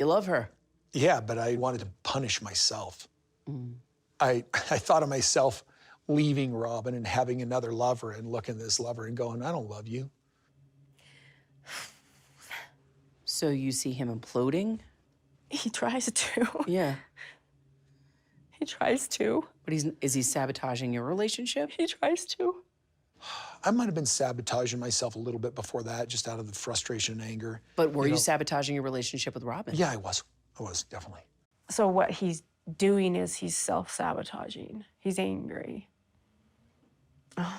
You love her. Yeah, but I wanted to punish myself. Mm. I thought of myself leaving Robyn and having another lover and looking at this lover and going, I don't love you. So you see him imploding? He tries to. Yeah. He tries to. But is he sabotaging your relationship? He tries to. I might have been sabotaging myself a little bit before that, just out of the frustration and anger. But were you sabotaging your relationship with Robyn? Yeah, I was. I was, definitely. So what he's doing is he's self-sabotaging. He's angry.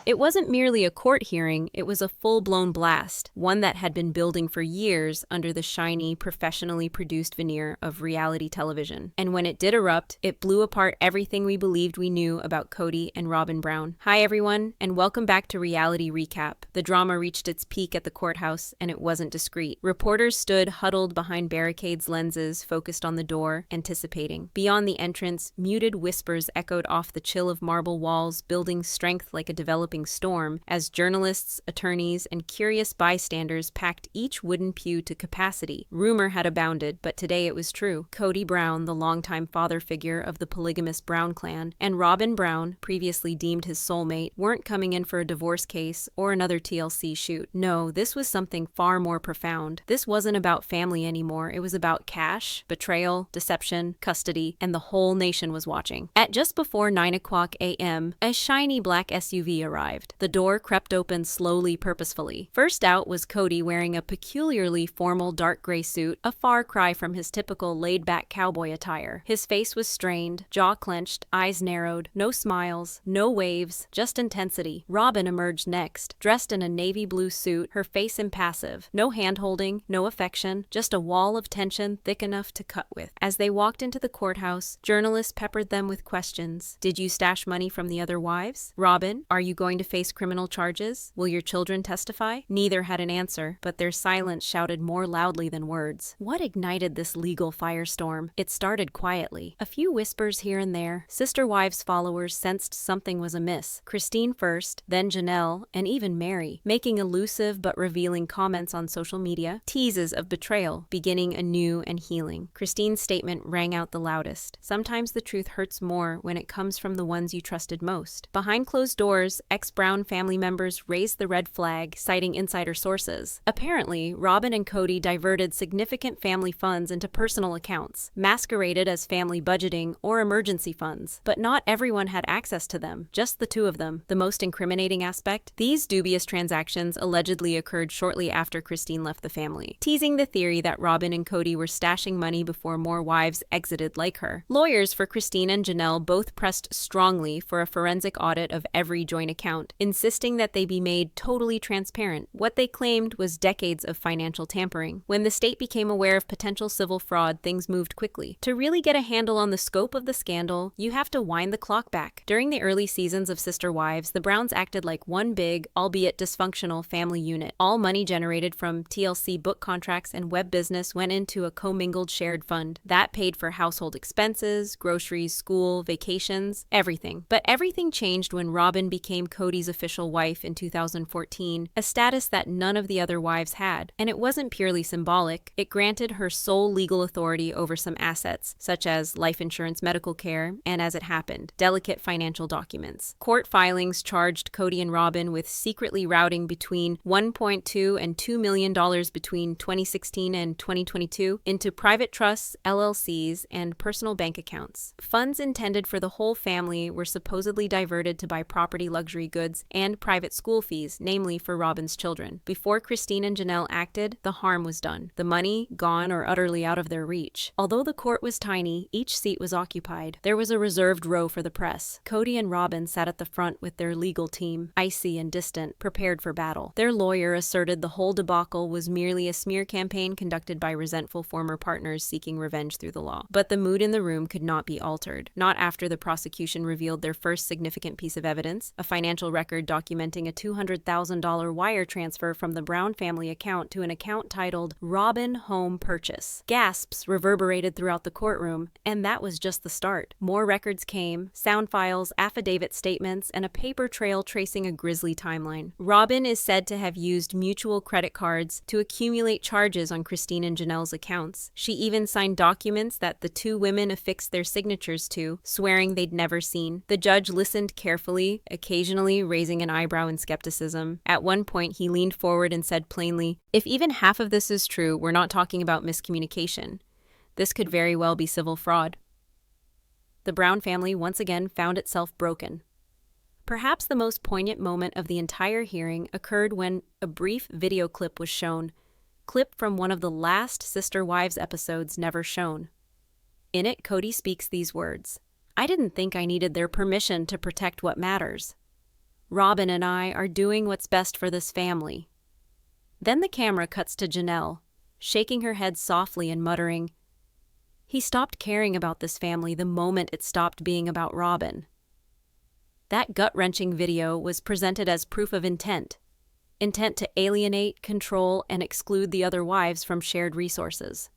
It wasn't merely a court hearing, it was a full-blown blast, one that had been building for years under the shiny, professionally produced veneer of reality television. And when it did erupt, it blew apart everything we believed we knew about Kody and Robyn Brown. Hi everyone, and welcome back to Reality Recap. The drama reached its peak at the courthouse, and it wasn't discreet. Reporters stood huddled behind barricades' lenses, focused on the door, anticipating. Beyond the entrance, muted whispers echoed off the chill of marble walls, building strength like a developing storm as journalists, attorneys, and curious bystanders packed each wooden pew to capacity. Rumor had abounded, but today it was true. Kody Brown, the longtime father figure of the polygamous Brown clan, and Robyn Brown, previously deemed his soulmate, weren't coming in for a divorce case or another TLC shoot. No, this was something far more profound. This wasn't about family anymore. It was about cash, betrayal, deception, custody, and the whole nation was watching. At just before 9:00 a.m., a shiny black SUV arrived. The door crept open slowly, purposefully. First out was Kody wearing a peculiarly formal dark gray suit, a far cry from his typical laid-back cowboy attire. His face was strained, jaw clenched, eyes narrowed, no smiles, no waves, just intensity. Robyn emerged next, dressed in a navy blue suit, her face impassive. No hand-holding, no affection, just a wall of tension thick enough to cut with. As they walked into the courthouse, journalists peppered them with questions. Did you stash money from the other wives? Robyn, are you going to face criminal charges? Will your children testify? Neither had an answer, but their silence shouted more loudly than words. What ignited this legal firestorm? It started quietly. A few whispers here and there. Sister Wives followers sensed something was amiss. Christine first, then Janelle, and even Meri, making elusive but revealing comments on social media, teases of betrayal, beginning anew and healing. Christine's statement rang out the loudest. Sometimes the truth hurts more when it comes from the ones you trusted most. Behind closed doors, ex-Brown family members raised the red flag, citing insider sources. Apparently, Robyn and Kody diverted significant family funds into personal accounts, masqueraded as family budgeting or emergency funds. But not everyone had access to them, just the two of them. The most incriminating aspect? These dubious transactions allegedly occurred shortly after Christine left the family, teasing the theory that Robyn and Kody were stashing money before more wives exited like her. Lawyers for Christine and Janelle both pressed strongly for a forensic audit of every joint account, insisting that they be made totally transparent. What they claimed was decades of financial tampering. When the state became aware of potential civil fraud, things moved quickly. To really get a handle on the scope of the scandal, you have to wind the clock back. During the early seasons of Sister Wives, the Browns acted like one big, albeit dysfunctional, family unit. All money generated from TLC book contracts and web business went into a commingled shared fund. That paid for household expenses, groceries, school, vacations, everything. But everything changed when Robyn became Kody's official wife in 2014, a status that none of the other wives had. And it wasn't purely symbolic. It granted her sole legal authority over some assets, such as life insurance, medical care, and as it happened, delicate financial documents. Court filings charged Kody and Robyn with secretly routing between $1.2 and $2 million between 2016 and 2022 into private trusts, LLCs, and personal bank accounts. Funds intended for the whole family were supposedly diverted to buy property, luxury goods, and private school fees, namely for Robyn's children. Before Christine and Janelle acted, the harm was done. The money, gone or utterly out of their reach. Although the court was tiny, each seat was occupied. There was a reserved row for the press. Kody and Robyn sat at the front with their legal team, icy and distant, prepared for battle. Their lawyer asserted the whole debacle was merely a smear campaign conducted by resentful former partners seeking revenge through the law. But the mood in the room could not be altered. Not after the prosecution revealed their first significant piece of evidence, a financial record documenting a $200,000 wire transfer from the Brown family account to an account titled Robyn Home Purchase. Gasps reverberated throughout the courtroom, and that was just the start. More records came, sound files, affidavit statements, and a paper trail tracing a grisly timeline. Robyn is said to have used mutual credit cards to accumulate charges on Christine and Janelle's accounts. She even signed documents that the two women affixed their signatures to, swearing they'd never seen. The judge listened carefully, occasionally raising an eyebrow in skepticism. At one point, he leaned forward and said plainly, "If even half of this is true, we're not talking about miscommunication. This could very well be civil fraud." The Brown family once again found itself broken. Perhaps the most poignant moment of the entire hearing occurred when a brief video clip was shown, clip from one of the last Sister Wives episodes never shown. In it, Kody speaks these words, "I didn't think I needed their permission to protect what matters. Robyn and I are doing what's best for this family." Then the camera cuts to Janelle, shaking her head softly and muttering, "He stopped caring about this family the moment it stopped being about Robyn." That gut-wrenching video was presented as proof of intent to alienate, control, and exclude the other wives from shared resources.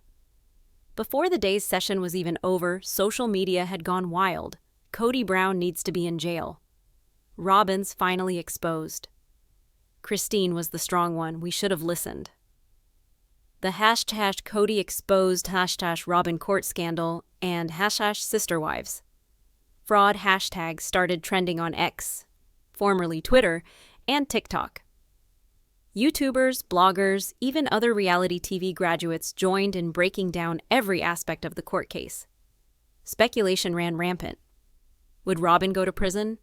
Before the day's session was even over, social media had gone wild. Kody Brown needs to be in jail. Robyn's finally exposed. Christine was the strong one. We should have listened. The hashtag Kody exposed, hashtag Robyn court scandal, and hashtag sister wives. Fraud hashtags started trending on X, formerly Twitter, and TikTok. YouTubers, bloggers, even other reality TV graduates joined in breaking down every aspect of the court case. Speculation ran rampant. Would Robyn go to prison?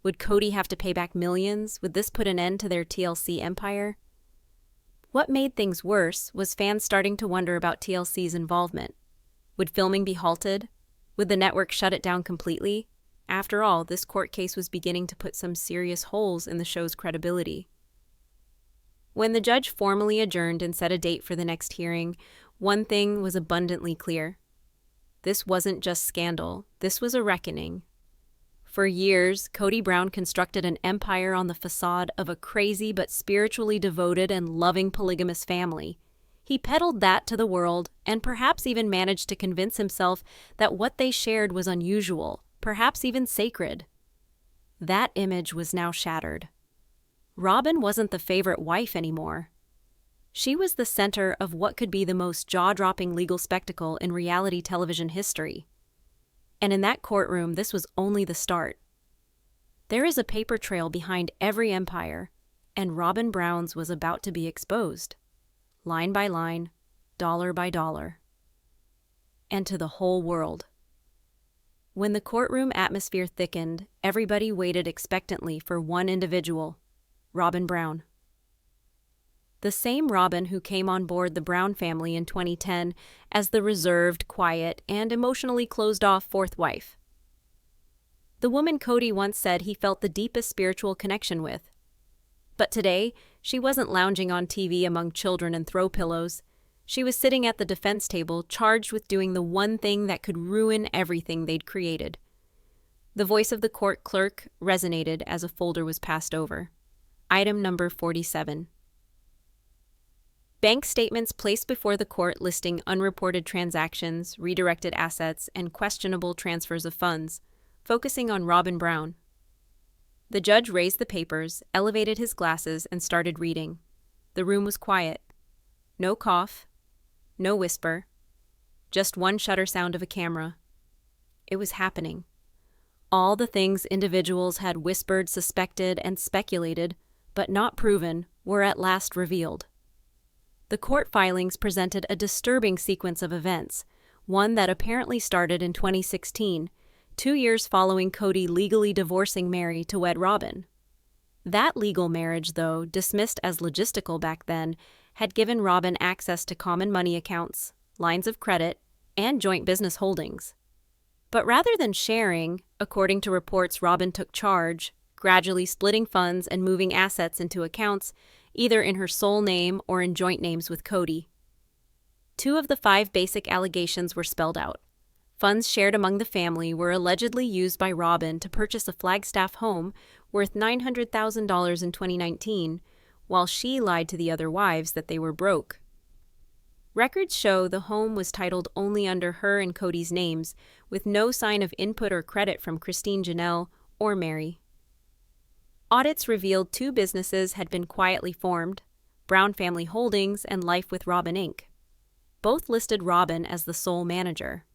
Would Kody have to pay back millions? Would this put an end to their TLC empire? What made things worse was fans starting to wonder about TLC's involvement. Would filming be halted? Would the network shut it down completely? After all, this court case was beginning to put some serious holes in the show's credibility. When the judge formally adjourned and set a date for the next hearing, one thing was abundantly clear. This wasn't just scandal, this was a reckoning. For years, Kody Brown constructed an empire on the facade of a crazy but spiritually devoted and loving polygamous family. He peddled that to the world and perhaps even managed to convince himself that what they shared was unusual, perhaps even sacred. That image was now shattered. Robyn wasn't the favorite wife anymore. She was the center of what could be the most jaw-dropping legal spectacle in reality television history. And in that courtroom, this was only the start. There is a paper trail behind every empire, and Robyn Brown's was about to be exposed. Line by line, dollar by dollar. And to the whole world. When the courtroom atmosphere thickened, everybody waited expectantly for one individual, Robyn Brown. The same Robyn who came on board the Brown family in 2010 as the reserved, quiet, and emotionally closed-off fourth wife. The woman Kody once said he felt the deepest spiritual connection with. But today, she wasn't lounging on TV among children and throw pillows. She was sitting at the defense table, charged with doing the one thing that could ruin everything they'd created. The voice of the court clerk resonated as a folder was passed over. Item number 47. Bank statements placed before the court listing unreported transactions, redirected assets, and questionable transfers of funds, focusing on Robyn Brown. The judge raised the papers, elevated his glasses, and started reading. The room was quiet. No cough, no whisper, just one shutter sound of a camera. It was happening. All the things individuals had whispered, suspected, and speculated, but not proven, were at last revealed. The court filings presented a disturbing sequence of events, one that apparently started in 2016, 2 years following Kody legally divorcing Meri to wed Robyn. That legal marriage, though dismissed as logistical back then, had given Robyn access to common money accounts, lines of credit, and joint business holdings. But rather than sharing, according to reports, Robyn took charge, gradually splitting funds and moving assets into accounts, either in her sole name or in joint names with Kody. 2 of the 5 basic allegations were spelled out. Funds shared among the family were allegedly used by Robyn to purchase a Flagstaff home worth $900,000 in 2019, while she lied to the other wives that they were broke. Records show the home was titled only under her and Kody's names, with no sign of input or credit from Christine, Janelle, or Meri. Audits revealed 2 businesses had been quietly formed, Brown Family Holdings and Life with Robyn Inc. Both listed Robyn as the sole manager.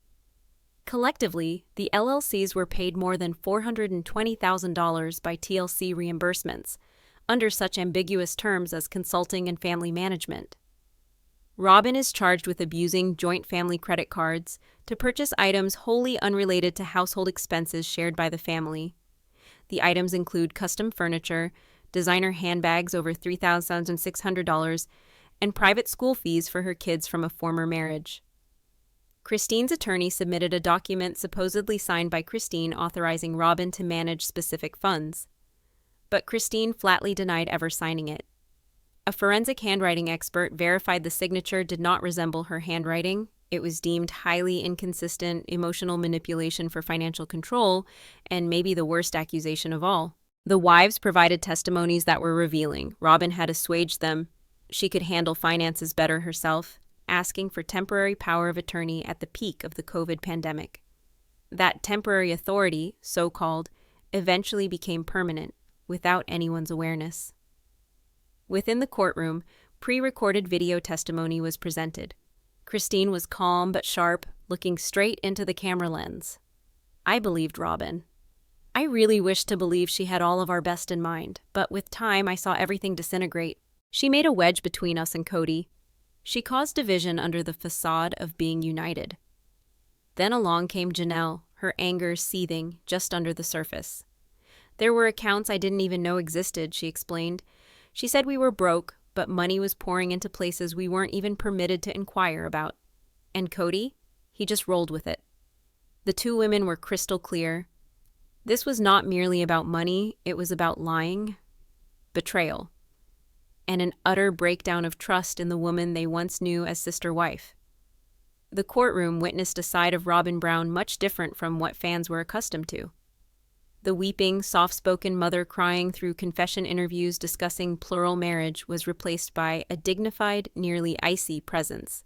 Collectively, the LLCs were paid more than $420,000 by TLC reimbursements, under such ambiguous terms as consulting and family management. Robyn is charged with abusing joint family credit cards to purchase items wholly unrelated to household expenses shared by the family. The items include custom furniture, designer handbags over $3,600, and private school fees for her kids from a former marriage. Christine's attorney submitted a document supposedly signed by Christine authorizing Robyn to manage specific funds. But Christine flatly denied ever signing it. A forensic handwriting expert verified the signature did not resemble her handwriting. It was deemed highly inconsistent, emotional manipulation for financial control, and maybe the worst accusation of all. The wives provided testimonies that were revealing. Robyn had assuaged them. She could handle finances better herself, asking for temporary power of attorney at the peak of the COVID pandemic. That temporary authority, so-called, eventually became permanent, without anyone's awareness. Within the courtroom, pre-recorded video testimony was presented. Christine was calm but sharp, looking straight into the camera lens. I believed Robyn. I really wished to believe she had all of our best in mind, but with time I saw everything disintegrate. She made a wedge between us and Kody. She caused division under the facade of being united. Then along came Janelle, her anger seething just under the surface. There were accounts I didn't even know existed, she explained. She said we were broke, but money was pouring into places we weren't even permitted to inquire about. And Kody? He just rolled with it. The 2 women were crystal clear. This was not merely about money, it was about lying, betrayal, and an utter breakdown of trust in the woman they once knew as sister-wife. The courtroom witnessed a side of Robyn Brown much different from what fans were accustomed to. The weeping, soft-spoken mother crying through confession interviews discussing plural marriage was replaced by a dignified, nearly icy presence.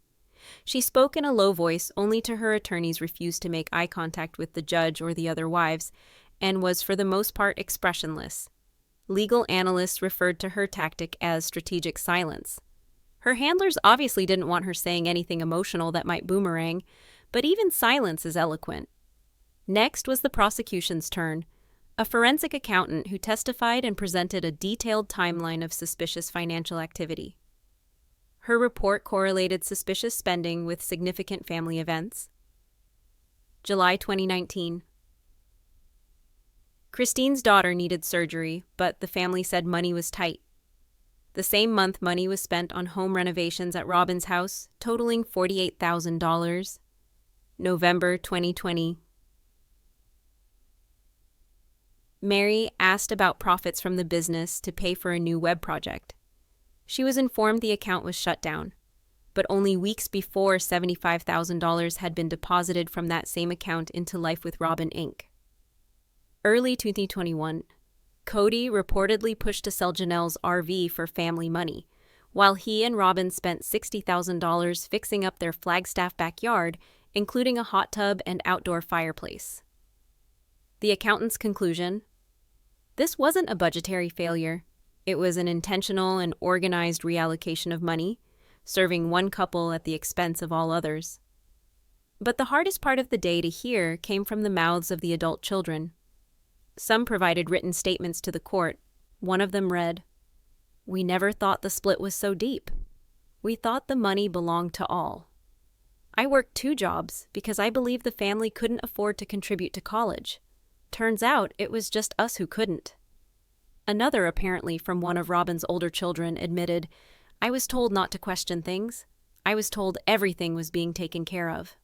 She spoke in a low voice, only to her attorneys refused to make eye contact with the judge or the other wives, and was for the most part expressionless. Legal analysts referred to her tactic as strategic silence. Her handlers obviously didn't want her saying anything emotional that might boomerang, but even silence is eloquent. Next was the prosecution's turn. A forensic accountant who testified and presented a detailed timeline of suspicious financial activity. Her report correlated suspicious spending with significant family events. July 2019. Christine's daughter needed surgery, but the family said money was tight. The same month, money was spent on home renovations at Robyn's house, totaling $48,000. November 2020. Meri asked about profits from the business to pay for a new web project. She was informed the account was shut down, but only weeks before $75,000 had been deposited from that same account into Life with Robyn Inc. Early 2021, Kody reportedly pushed to sell Janelle's RV for family money, while he and Robyn spent $60,000 fixing up their Flagstaff backyard, including a hot tub and outdoor fireplace. The accountant's conclusion: this wasn't a budgetary failure. It was an intentional and organized reallocation of money, serving one couple at the expense of all others. But the hardest part of the day to hear came from the mouths of the adult children. Some provided written statements to the court. One of them read, "We never thought the split was so deep. We thought the money belonged to all. I worked 2 jobs because I believed the family couldn't afford to contribute to college. Turns out it was just us who couldn't." Another, apparently from one of Robyn's older children, admitted, "I was told not to question things. I was told everything was being taken care of.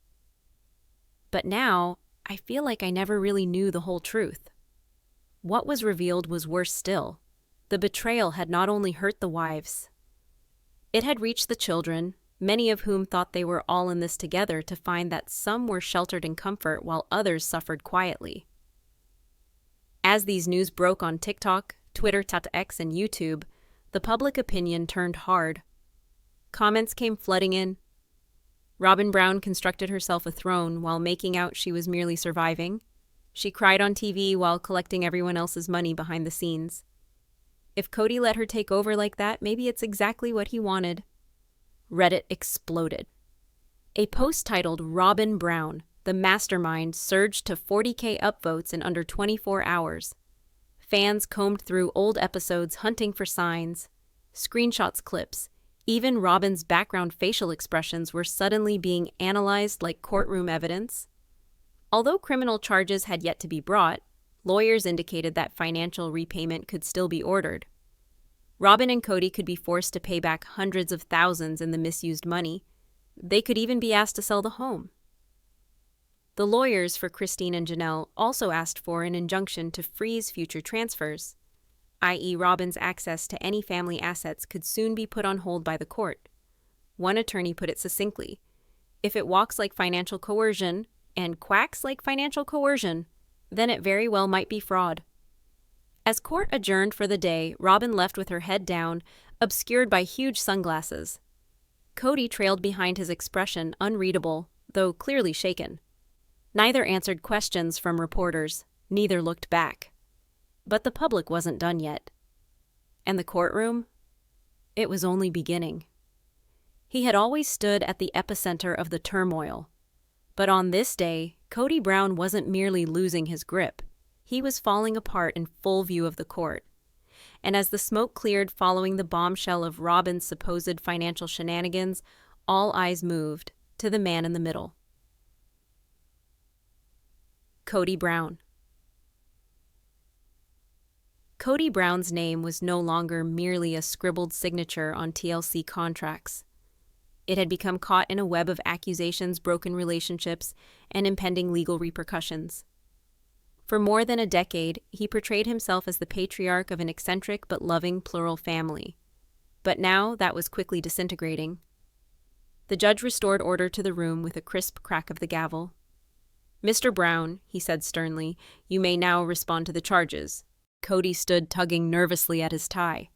But now, I feel like I never really knew the whole truth." What was revealed was worse still. The betrayal had not only hurt the wives. It had reached the children, many of whom thought they were all in this together, to find that some were sheltered in comfort while others suffered quietly. As these news broke on TikTok, Twitter, X, and YouTube, the public opinion turned hard. Comments came flooding in. Robyn Brown constructed herself a throne while making out she was merely surviving. She cried on TV while collecting everyone else's money behind the scenes. If Kody let her take over like that, maybe it's exactly what he wanted. Reddit exploded. A post titled "Robyn Brown, the Mastermind" surged to 40K upvotes in under 24 hours. Fans combed through old episodes hunting for signs, screenshots, clips. Even Robyn's background facial expressions were suddenly being analyzed like courtroom evidence. Although criminal charges had yet to be brought, lawyers indicated that financial repayment could still be ordered. Robyn and Kody could be forced to pay back hundreds of thousands in the misused money. They could even be asked to sell the home. The lawyers for Christine and Janelle also asked for an injunction to freeze future transfers, i.e. Robyn's access to any family assets could soon be put on hold by the court. One attorney put it succinctly: if it walks like financial coercion and quacks like financial coercion, then it very well might be fraud. As court adjourned for the day, Robyn left with her head down, obscured by huge sunglasses. Kody trailed behind, his expression unreadable, though clearly shaken. Neither answered questions from reporters, neither looked back. But the public wasn't done yet. And the courtroom? It was only beginning. He had always stood at the epicenter of the turmoil. But on this day, Kody Brown wasn't merely losing his grip. He was falling apart in full view of the court. And as the smoke cleared following the bombshell of Robyn's supposed financial shenanigans, all eyes moved to the man in the middle. Kody Brown. Kody Brown's name was no longer merely a scribbled signature on TLC contracts. It had become caught in a web of accusations, broken relationships, and impending legal repercussions. For more than a decade, he portrayed himself as the patriarch of an eccentric but loving plural family. But now that was quickly disintegrating. The judge restored order to the room with a crisp crack of the gavel. "Mr. Brown," he said sternly, "you may now respond to the charges." Kody stood tugging nervously at his tie.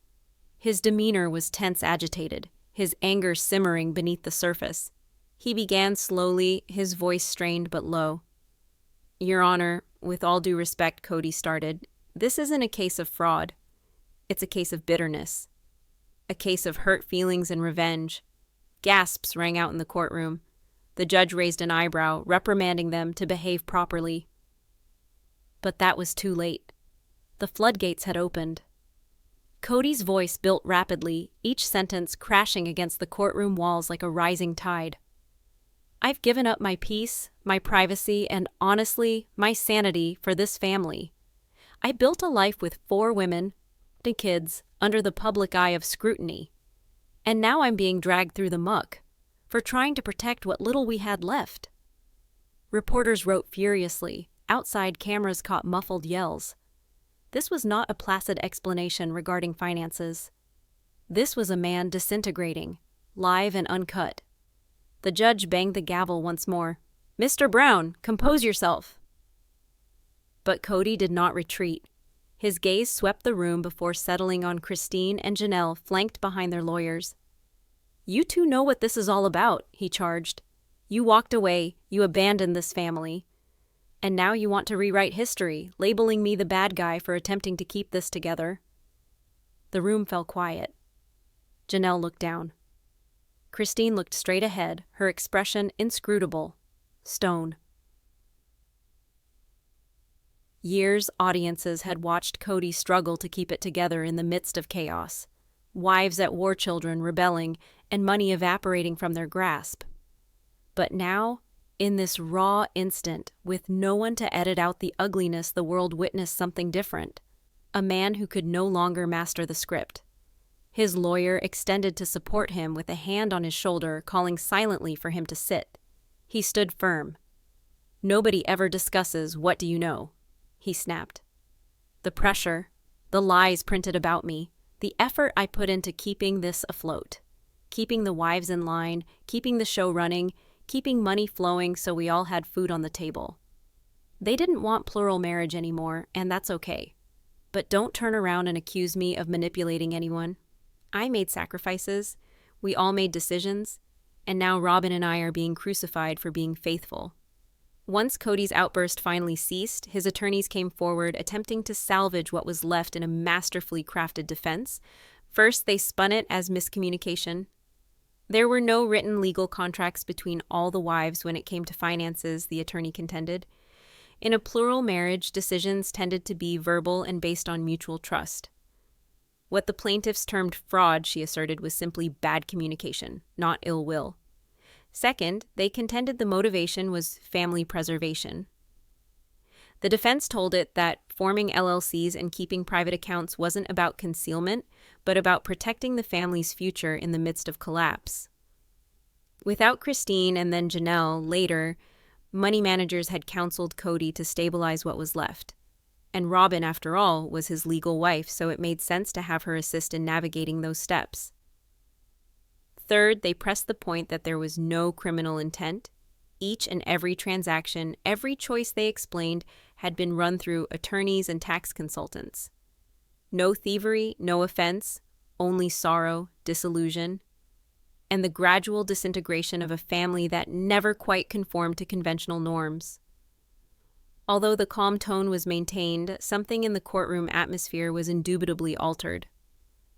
His demeanor was tense, agitated, his anger simmering beneath the surface. He began slowly, his voice strained but low. "Your Honor, with all due respect," Kody started, "this isn't a case of fraud. It's a case of bitterness. A case of hurt feelings and revenge." Gasps rang out in the courtroom. The judge raised an eyebrow, reprimanding them to behave properly. But that was too late. The floodgates had opened. Kody's voice built rapidly, each sentence crashing against the courtroom walls like a rising tide. "I've given up my peace, my privacy, and honestly, my sanity for this family. I built a life with 4 women and kids under the public eye of scrutiny. And now I'm being dragged through the muck for trying to protect what little we had left." Reporters wrote furiously. Outside, cameras caught muffled yells. This was not a placid explanation regarding finances. This was a man disintegrating, live and uncut. The judge banged the gavel once more. "Mr. Brown, compose yourself." But Kody did not retreat. His gaze swept the room before settling on Christine and Janelle, flanked behind their lawyers. "You two know what this is all about," he charged. "You walked away, you abandoned this family. And now you want to rewrite history, labeling me the bad guy for attempting to keep this together." The room fell quiet. Janelle looked down. Christine looked straight ahead, her expression inscrutable. Stone. Years audiences had watched Kody struggle to keep it together in the midst of chaos. Wives at war, children rebelling, and money evaporating from their grasp. But now, in this raw instant, with no one to edit out the ugliness, the world witnessed something different. A man who could no longer master the script. His lawyer extended to support him with a hand on his shoulder, calling silently for him to sit. He stood firm. "Nobody ever discusses 'what do you know,'" he snapped. "The pressure, the lies printed about me, the effort I put into keeping this afloat, keeping the wives in line, keeping the show running, keeping money flowing so we all had food on the table. They didn't want plural marriage anymore, and that's okay. But don't turn around and accuse me of manipulating anyone. I made sacrifices, we all made decisions, and now Robyn and I are being crucified for being faithful. Once Kody's outburst finally ceased, his attorneys came forward attempting to salvage what was left in a masterfully crafted defense. First, they spun it as miscommunication. There were no written legal contracts between all the wives when it came to finances, the attorney contended. In a plural marriage, decisions tended to be verbal and based on mutual trust. What the plaintiffs termed fraud, she asserted, was simply bad communication, not ill will. Second, they contended the motivation was family preservation. The defense told it that forming LLCs and keeping private accounts wasn't about concealment, but about protecting the family's future in the midst of collapse. Without Christine and then Janelle later, money managers had counseled Kody to stabilize what was left. And Robyn, after all, was his legal wife, so it made sense to have her assist in navigating those steps. Third, they pressed the point that there was no criminal intent. Each and every transaction, every choice they explained, had been run through attorneys and tax consultants. No thievery, no offense, only sorrow, disillusion, and the gradual disintegration of a family that never quite conformed to conventional norms. Although the calm tone was maintained, something in the courtroom atmosphere was indubitably altered.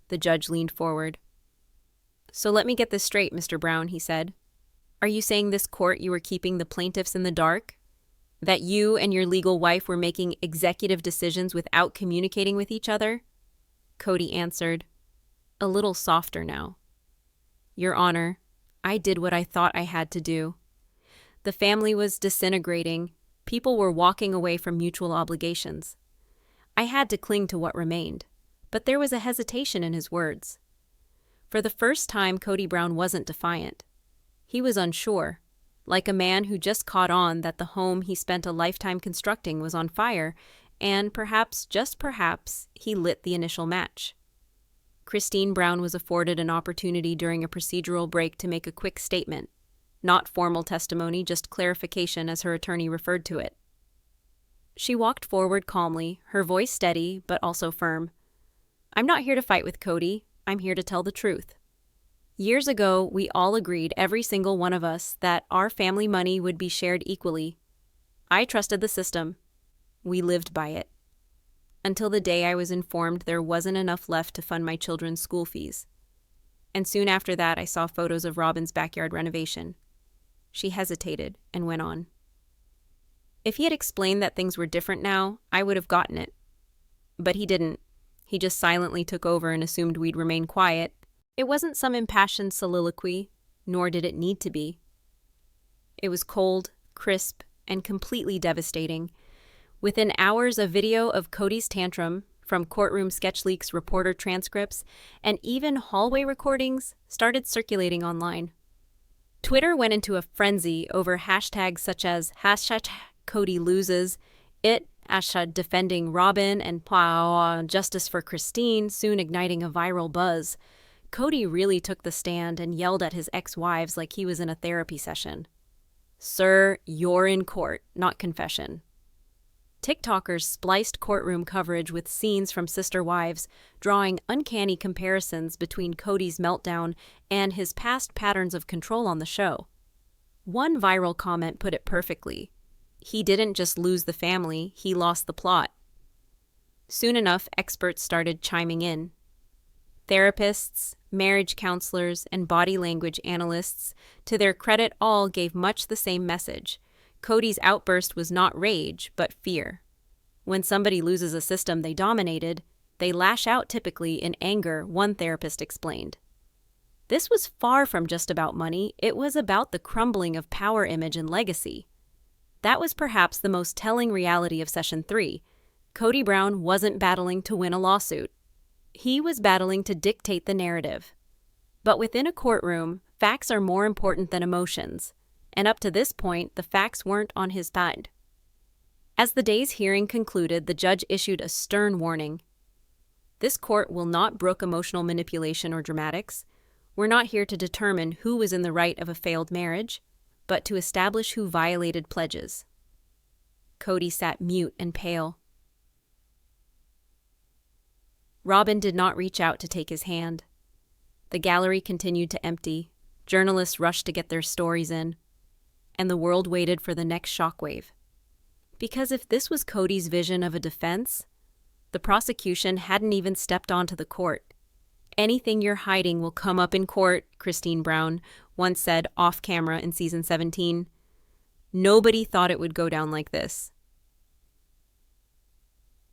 The judge leaned forward. "So let me get this straight, Mr. Brown," he said. "Are you saying this court you were keeping the plaintiffs in the dark? That you and your legal wife were making executive decisions without communicating with each other?" Kody answered, a little softer now. "Your Honor, I did what I thought I had to do. The family was disintegrating. People were walking away from mutual obligations. I had to cling to what remained, but there was a hesitation in his words. For the first time, Kody Brown wasn't defiant. He was unsure, like a man who just caught on that the home he spent a lifetime constructing was on fire, and perhaps, just perhaps, he lit the initial match. Christine Brown was afforded an opportunity during a procedural break to make a quick statement. Not formal testimony, just clarification as her attorney referred to it. She walked forward calmly, her voice steady, but also firm. "I'm not here to fight with Kody. I'm here to tell the truth. Years ago, we all agreed, every single one of us, that our family money would be shared equally. I trusted the system. We lived by it. Until the day I was informed there wasn't enough left to fund my children's school fees. And soon after that, I saw photos of Robyn's backyard renovation." She hesitated and went on. "If he had explained that things were different now, I would have gotten it. But he didn't. He just silently took over and assumed we'd remain quiet. It wasn't some impassioned soliloquy, nor did it need to be. It was cold, crisp, and completely devastating. Within hours, a video of Kody's tantrum, from courtroom sketch leaks, reporter transcripts, and even hallway recordings, started circulating online. Twitter went into a frenzy over hashtags such as #KodyLoses, #defending Robyn, and #justice for Christine, soon igniting a viral buzz. Kody really took the stand and yelled at his ex-wives like he was in a therapy session. "Sir, you're in court, not confession." TikTokers spliced courtroom coverage with scenes from sister wives, drawing uncanny comparisons between Kody's meltdown and his past patterns of control on the show. One viral comment put it perfectly. He didn't just lose the family, he lost the plot. Soon enough, experts started chiming in. Therapists, marriage counselors, and body language analysts, to their credit, all gave much the same message. Kody's outburst was not rage, but fear. When somebody loses a system they dominated, they lash out typically in anger, one therapist explained. This was far from just about money, it was about the crumbling of power image and legacy. That was perhaps the most telling reality of Session 3. Kody Brown wasn't battling to win a lawsuit. He was battling to dictate the narrative. But within a courtroom, facts are more important than emotions. And up to this point, the facts weren't on his side. As the day's hearing concluded, the judge issued a stern warning. This court will not brook emotional manipulation or dramatics. We're not here to determine who was in the right of a failed marriage, but to establish who violated pledges. Kody sat mute and pale. Robyn did not reach out to take his hand. The gallery continued to empty. Journalists rushed to get their stories in, and the world waited for the next shockwave. Because if this was Kody's vision of a defense, the prosecution hadn't even stepped onto the court. "Anything you're hiding will come up in court," Kody Brown once said off camera in season 17. Nobody thought it would go down like this.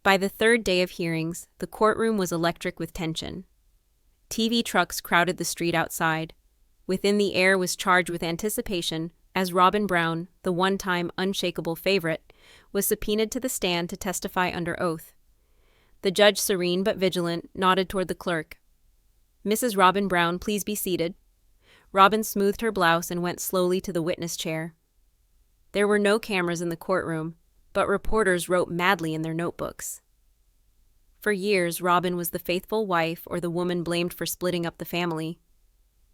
By the third day of hearings, the courtroom was electric with tension. TV trucks crowded the street outside. Within, the air was charged with anticipation as Robyn Brown, the one-time unshakable favorite, was subpoenaed to the stand to testify under oath. The judge, serene but vigilant, nodded toward the clerk. "Mrs. Robyn Brown, please be seated." Robyn smoothed her blouse and went slowly to the witness chair. There were no cameras in the courtroom, but reporters wrote madly in their notebooks. For years, Robyn was the faithful wife or the woman blamed for splitting up the family.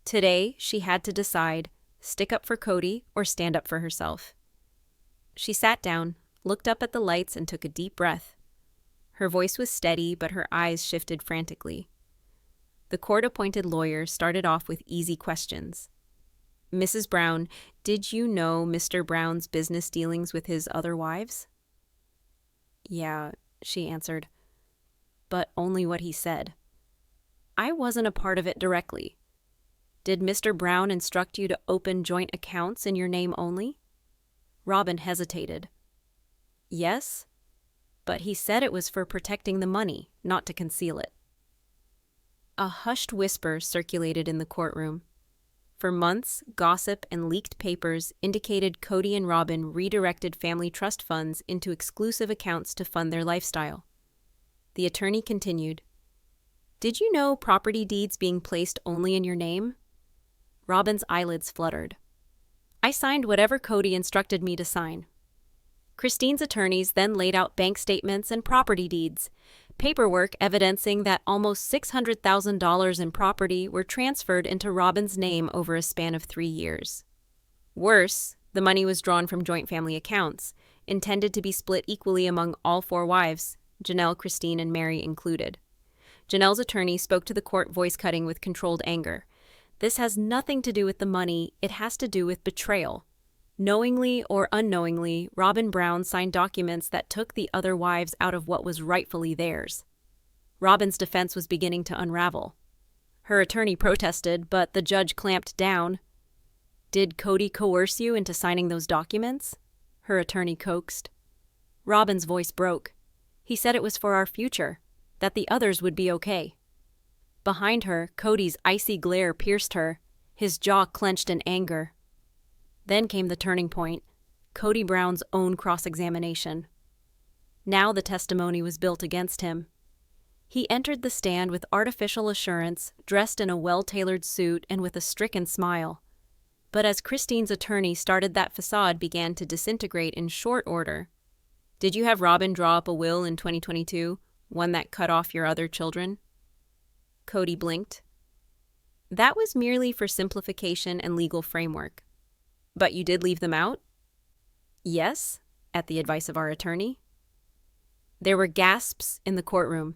Today, she had to decide, stick up for Kody or stand up for herself. She sat down, looked up at the lights, and took a deep breath. Her voice was steady, but her eyes shifted frantically. The court-appointed lawyer started off with easy questions. "Mrs. Brown, did you know Mr. Brown's business dealings with his other wives?" "Yeah," she answered. "But only what he said." "I wasn't a part of it directly. Did Mr. Brown instruct you to open joint accounts in your name only?" Robyn hesitated. "Yes, but he said it was for protecting the money, not to conceal it." A hushed whisper circulated in the courtroom. For months, gossip and leaked papers indicated Kody and Robyn redirected family trust funds into exclusive accounts to fund their lifestyle. The attorney continued, "Did you know property deeds being placed only in your name?" Robyn's eyelids fluttered. "I signed whatever Kody instructed me to sign." Christine's attorneys then laid out bank statements and property deeds, paperwork evidencing that almost $600,000 in property were transferred into Robyn's name over a span of 3 years. Worse, the money was drawn from joint family accounts, intended to be split equally among all 4 wives, Janelle, Christine, and Meri included. Janelle's attorney spoke to the court, voice cutting with controlled anger. "This has nothing to do with the money, it has to do with betrayal. Knowingly or unknowingly, Robyn Brown signed documents that took the other wives out of what was rightfully theirs." Robyn's defense was beginning to unravel. Her attorney protested, but the judge clamped down. "Did Kody coerce you into signing those documents?" her attorney coaxed. Robyn's voice broke. "He said it was for our future, that the others would be okay." Behind her, Kody's icy glare pierced her, his jaw clenched in anger. Then came the turning point, Kody Brown's own cross-examination. Now the testimony was built against him. He entered the stand with artificial assurance, dressed in a well-tailored suit and with a stricken smile. But as Christine's attorney started, that facade began to disintegrate in short order. "Did you have Robyn draw up a will in 2022, one that cut off your other children?" Kody blinked. "That was merely for simplification and legal framework." "But you did leave them out?" "Yes, at the advice of our attorney." There were gasps in the courtroom.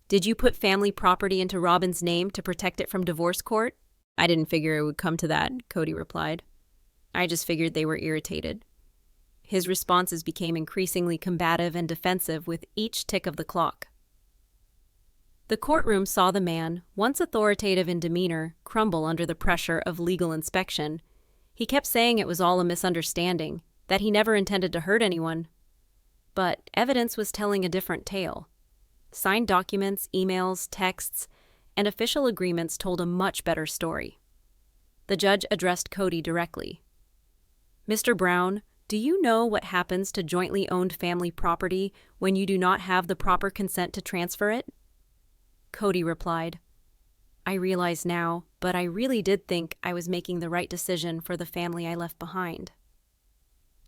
"Did you put family property into Robyn's name to protect it from divorce court?" "I didn't figure it would come to that," Kody replied. "I just figured they were irritated." His responses became increasingly combative and defensive with each tick of the clock. The courtroom saw the man, once authoritative in demeanor, crumble under the pressure of legal inspection. He kept saying it was all a misunderstanding, that he never intended to hurt anyone. But evidence was telling a different tale. Signed documents, emails, texts, and official agreements told a much better story. The judge addressed Kody directly. "Mr. Brown, do you know what happens to jointly owned family property when you do not have the proper consent to transfer it?" Kody replied, "I realize now, but I really did think I was making the right decision for the family I left behind."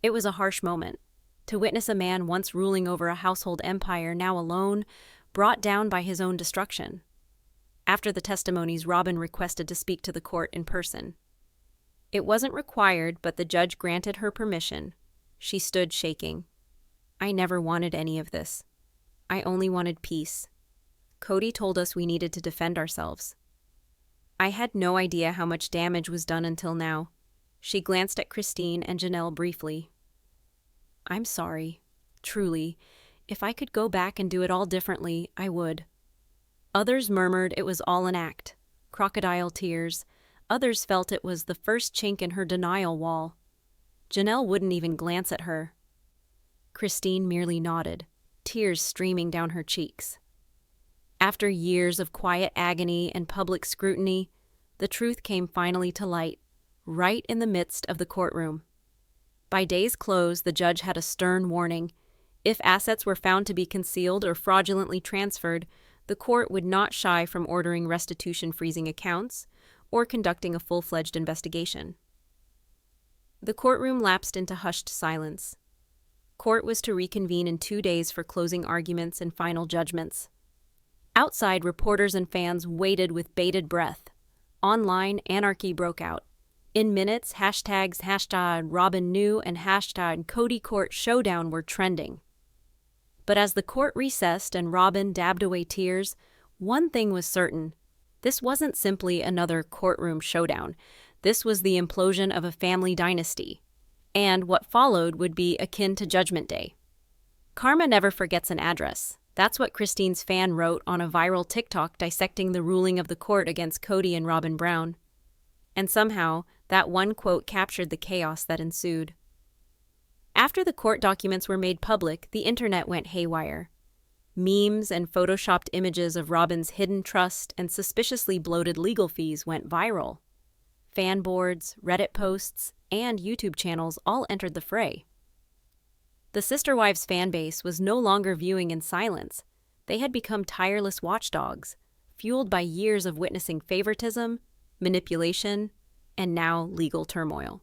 It was a harsh moment. To witness a man once ruling over a household empire, now alone, brought down by his own destruction. After the testimonies, Robyn requested to speak to the court in person. It wasn't required, but the judge granted her permission. She stood shaking. I never wanted any of this. I only wanted peace. Kody told us we needed to defend ourselves. I had no idea how much damage was done until now. She glanced at Christine and Janelle briefly. I'm sorry. Truly. If I could go back and do it all differently, I would. Others murmured it was all an act. Crocodile tears. Others felt it was the first chink in her denial wall. Janelle wouldn't even glance at her. Christine merely nodded, tears streaming down her cheeks. After years of quiet agony and public scrutiny, the truth came finally to light, right in the midst of the courtroom. By day's close, the judge had a stern warning. If assets were found to be concealed or fraudulently transferred, the court would not shy from ordering restitution freezing accounts or conducting a full-fledged investigation. The courtroom lapsed into hushed silence. Court was to reconvene in 2 days for closing arguments and final judgments. Outside, reporters and fans waited with bated breath. Online, anarchy broke out. In minutes, hashtags #Robyn Knew and #Kody Court Showdown were trending. But as the court recessed and Robyn dabbed away tears, one thing was certain. This wasn't simply another courtroom showdown. This was the implosion of a family dynasty. And what followed would be akin to Judgment Day. Karma never forgets an address. That's what Christine's fan wrote on a viral TikTok dissecting the ruling of the court against Kody and Robyn Brown. And somehow, that one quote captured the chaos that ensued. After the court documents were made public, the internet went haywire. Memes and photoshopped images of Robyn's hidden trust and suspiciously bloated legal fees went viral. Fan boards, Reddit posts, and YouTube channels all entered the fray. The Sister Wives fan base was no longer viewing in silence. They had become tireless watchdogs, fueled by years of witnessing favoritism, manipulation, and now legal turmoil.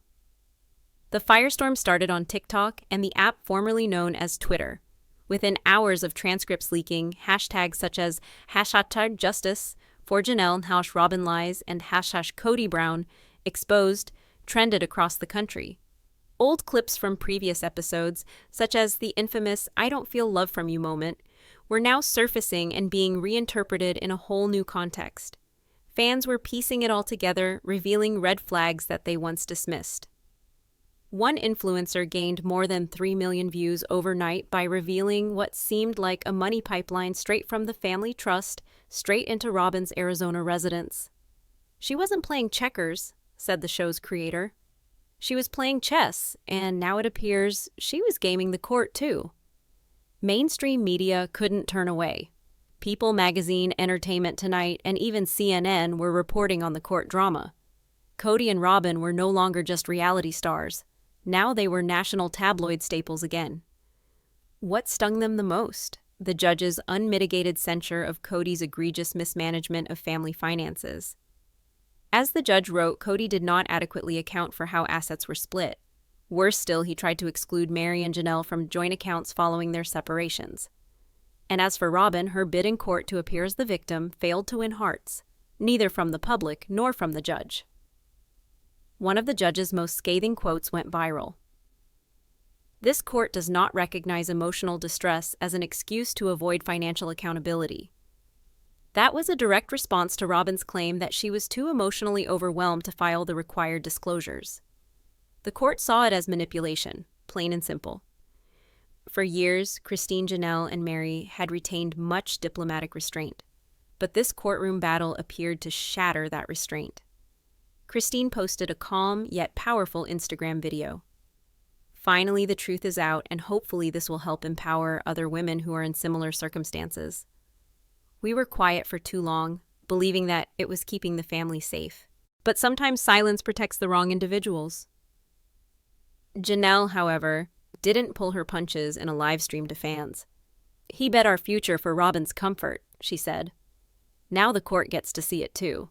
The firestorm started on TikTok and the app formerly known as Twitter. Within hours of transcripts leaking, hashtags such as #Justice, for Janelle and #Robyn Lies, and #Kody Brown exposed trended across the country. Old clips from previous episodes, such as the infamous "I don't feel love from you" moment, were now surfacing and being reinterpreted in a whole new context. Fans were piecing it all together, revealing red flags that they once dismissed. One influencer gained more than 3 million views overnight by revealing what seemed like a money pipeline straight from the family trust, straight into Robyn's Arizona residence. She wasn't playing checkers, said the show's creator. She was playing chess, and now it appears she was gaming the court too. Mainstream media couldn't turn away. People Magazine, Entertainment Tonight, and even CNN were reporting on the court drama. Kody and Robyn were no longer just reality stars. Now they were national tabloid staples again. What stung them the most? The judge's unmitigated censure of Kody's egregious mismanagement of family finances. As the judge wrote, Kody did not adequately account for how assets were split. Worse still, he tried to exclude Meri and Janelle from joint accounts following their separations. And as for Robyn, her bid in court to appear as the victim failed to win hearts, neither from the public nor from the judge. One of the judge's most scathing quotes went viral. "This court does not recognize emotional distress as an excuse to avoid financial accountability." That was a direct response to Robyn's claim that she was too emotionally overwhelmed to file the required disclosures. The court saw it as manipulation, plain and simple. For years, Christine, Janelle, and Meri had retained much diplomatic restraint, but this courtroom battle appeared to shatter that restraint. Christine posted a calm yet powerful Instagram video. Finally, the truth is out, and hopefully this will help empower other women who are in similar circumstances. We were quiet for too long, believing that it was keeping the family safe. But sometimes silence protects the wrong individuals. Janelle, however, didn't pull her punches in a live stream to fans. "He bet our future for Robyn's comfort," she said. Now the court gets to see it too.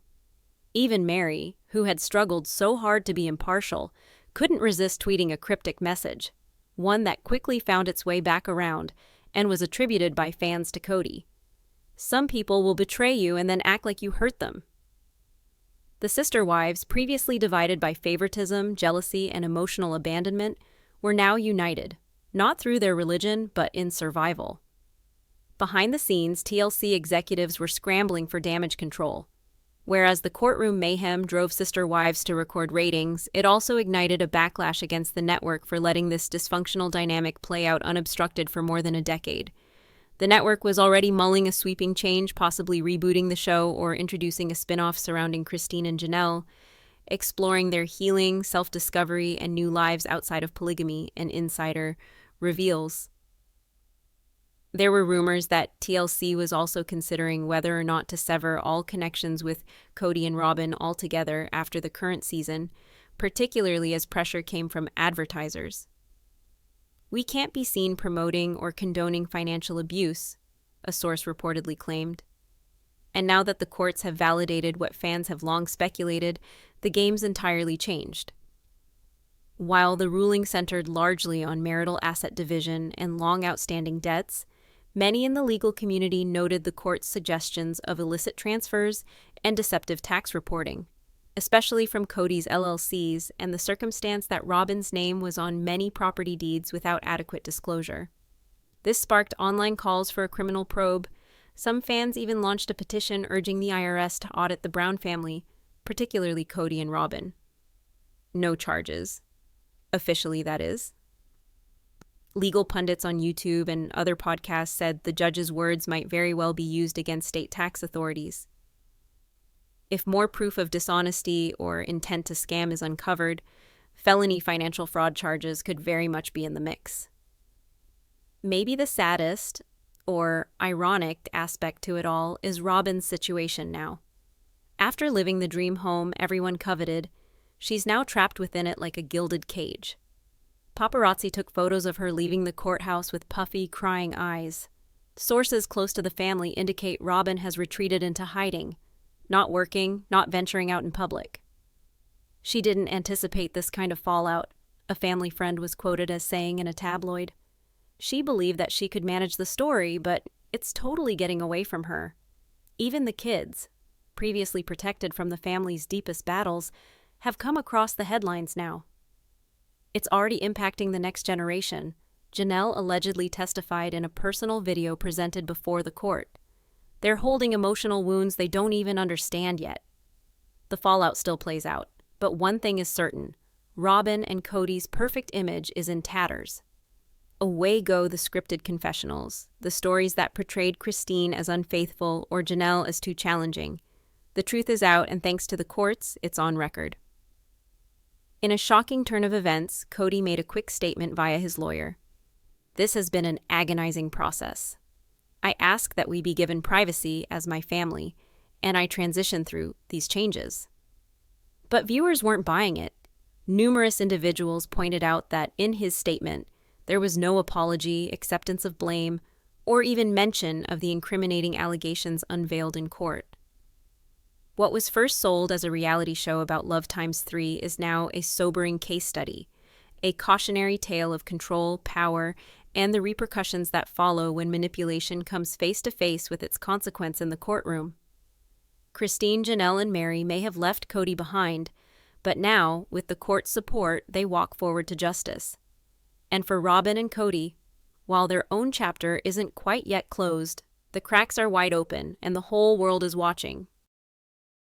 Even Meri, who had struggled so hard to be impartial, couldn't resist tweeting a cryptic message, one that quickly found its way back around and was attributed by fans to Kody. "Some people will betray you and then act like you hurt them." The sister wives, previously divided by favoritism, jealousy, and emotional abandonment, were now united. not through their religion, but in survival. Behind the scenes, TLC executives were scrambling for damage control. Whereas the courtroom mayhem drove sister wives to record ratings, it also ignited a backlash against the network for letting this dysfunctional dynamic play out unobstructed for more than a decade. The network was already mulling a sweeping change, possibly rebooting the show or introducing a spin-off surrounding Christine and Janelle, exploring their healing, self-discovery, and new lives outside of polygamy, an insider reveals. There were rumors that TLC was also considering whether or not to sever all connections with Kody and Robyn altogether after the current season, particularly as pressure came from advertisers. "We can't be seen promoting or condoning financial abuse," a source reportedly claimed. And now that the courts have validated what fans have long speculated, the game's entirely changed. While the ruling centered largely on marital asset division and long outstanding debts, many in the legal community noted the court's suggestions of illicit transfers and deceptive tax reporting, especially from Kody's LLCs and the circumstance that Robyn's name was on many property deeds without adequate disclosure. This sparked online calls for a criminal probe. Some fans even launched a petition urging the IRS to audit the Brown family, particularly Kody and Robyn. No charges. Officially, that is. Legal pundits on YouTube and other podcasts said the judge's words might very well be used against state tax authorities. If more proof of dishonesty or intent to scam is uncovered, felony financial fraud charges could very much be in the mix. Maybe the saddest, or ironic aspect to it all is Robyn's situation now. After living the dream home everyone coveted, she's now trapped within it like a gilded cage. Paparazzi took photos of her leaving the courthouse with puffy, crying eyes. Sources close to the family indicate Robyn has retreated into hiding, not working, not venturing out in public. "She didn't anticipate this kind of fallout," a family friend was quoted as saying in a tabloid. "She believed that she could manage the story, but it's totally getting away from her. Even the kids, previously protected from the family's deepest battles, have come across the headlines now. It's already impacting the next generation," Janelle allegedly testified in a personal video presented before the court. "They're holding emotional wounds they don't even understand yet." The fallout still plays out, but one thing is certain: Robyn and Kody's perfect image is in tatters. Away go the scripted confessionals, the stories that portrayed Christine as unfaithful or Janelle as too challenging. The truth is out, and thanks to the courts, it's on record. In a shocking turn of events, Kody made a quick statement via his lawyer. "This has been an agonizing process. I ask that we be given privacy as my family, and I transition through these changes." But viewers weren't buying it. Numerous individuals pointed out that in his statement, there was no apology, acceptance of blame, or even mention of the incriminating allegations unveiled in court. What was first sold as a reality show about Love x3 is now a sobering case study, a cautionary tale of control, power, and the repercussions that follow when manipulation comes face to face with its consequence in the courtroom. Christine, Janelle, and Meri may have left Kody behind, but now, with the court's support, they walk forward to justice. And for Robyn and Kody, while their own chapter isn't quite yet closed, the cracks are wide open and the whole world is watching.